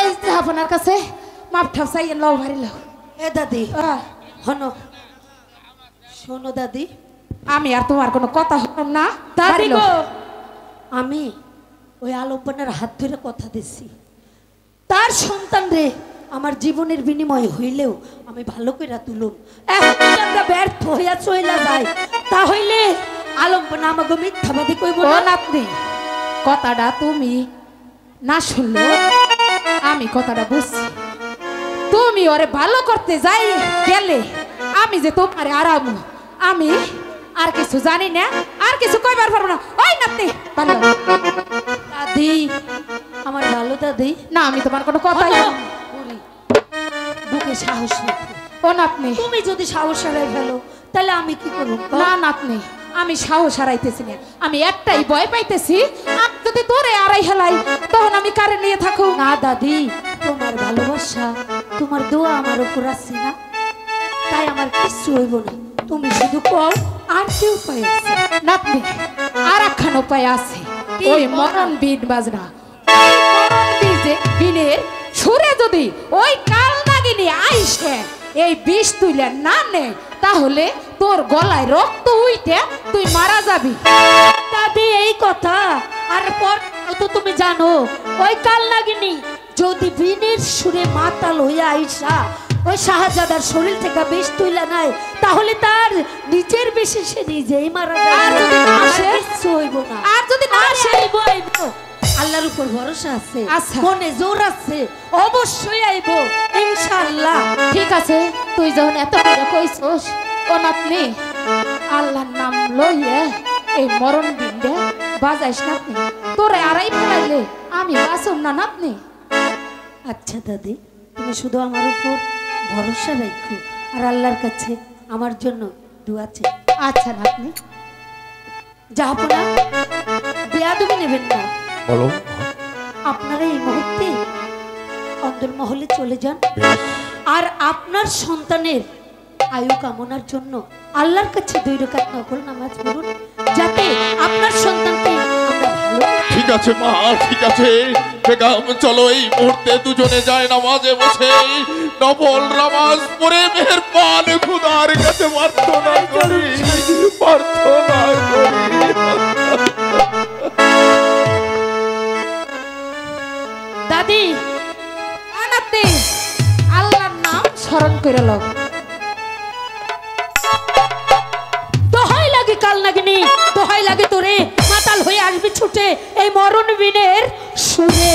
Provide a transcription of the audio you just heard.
এই যে আপনার কাছে মাপ ঠাপ চাইয়েন লও ভারি লও। এ দাদি হনো শোনো দাদি, আমি আর তোমার কোনো কথা শুনুম না। দাদি গো, আমি ওই আলম্বনের হাত ধরে কথা দিচ্ছি, তার সন্তান রে আমার জীবনের বিনিময় হইলেও আমি ভালো করে তুলুম। এখন যদি আমরা ব্যর্থ হইয়া চইলা যাই তাহলে আলম্বন আমাকে মিথ্যাবাদী কইব না। আপনি কথাটা তুমি না শুনলো আমি কথাটা বুঝছি। তুমি ওরে ভালো করতে যাই গেলে আমি যে তোমারে আরাম, আমি আর কিছু জানি না, আর কিছু কইবার পারবো না। ওই নাতি ভালো দাদি, আমার ভালো দাদি। না আমি তোমার কোনো কথাই বলি, বুকে সাহস নেই। ও নাতনি, তুমি যদি সাহস হারাই ফেলো তাহলে আমি কি করব? না নাতনি, আমি সাহস হারাইতেছি না, আমি একটাই ভয় পাইতেছি, আমি যদি তোরে আড়াই হেলাই তখন আমি কারে নিয়ে থাকো। না দাদি, তোমার ভালোবাসা তোমার দোয়া আমার উপর আছে না, তাই আমার কিছু হইব না। তুমি শুধু কও আর কি উপায় আছে? নাতনি আর একখান উপায় আছে, ওই মরণ বিন বাজনা, বিনের সুরে যদি ওই কাল নাগিনী আইসে এই বিষ তুইলে না নে তাহলে তোর গলায় রক্ত উইটে তুই মারা যাবি। দাদি এই কথা আর পর তো তুমি জানো, ওই কাল নাগিনী যদি বিনের সুরে মাতাল হইয়া আইসা ওই শাহজাদার শরীর থেকে বিষ তুইলা নাই তাহলে তার নিজের বিষে সে নিজেই মারা যাবে। আর যদি না আসে কিছু হইব না। আর যদি না আসে আইব, আল্লাহর উপর ভরসা আছে, আচ্ছা মনে জোর আছে, অবশ্যই আইব ইনশাআল্লাহ। ঠিক আছে, তুই যখন এত করে কইছস ও নাতনি, আল্লাহর নাম লইয়ে এই মরণ বিন্দে বাজাইস নাতনি, তোরে আড়াই ফেলাইলে আমি বাঁচুম না নাতনি। আচ্ছা দাদি, তুমি শুধু আমার উপর ভরসা রাখো আর আল্লাহর কাছে আমার জন্য দোয়া চাই। আচ্ছা নাতনি। জাহাপনা বেয়াদবি নেবেন না, বলো। আপনারা এই মুহূর্তে অন্দরমহলে চলে যান আর আপনার সন্তানের আয়ু কামনার জন্য আল্লাহর কাছে 2 রাকাত নফল নামাজ পড়ুন, যাতে আপনার সন্তানকে আমরা ভালো। ঠিক আছে মা, ঠিক আছে বেগম, চলো এই মুহূর্তে দুজনে যায় নামাজে বসে নফল নামাজ পড়ে মেহেরবান খোদার কাছে প্রার্থনা করি, প্রার্থনা করি। দাদি নাতনি, আল্লাহর নাম স্মরণ করে লও। দোহাই লাগে কাল নাগিনী, দোহাই লাগে তোরে, মাতাল হয়ে আসবি ছুটে এই মরণ বিনের সুরে।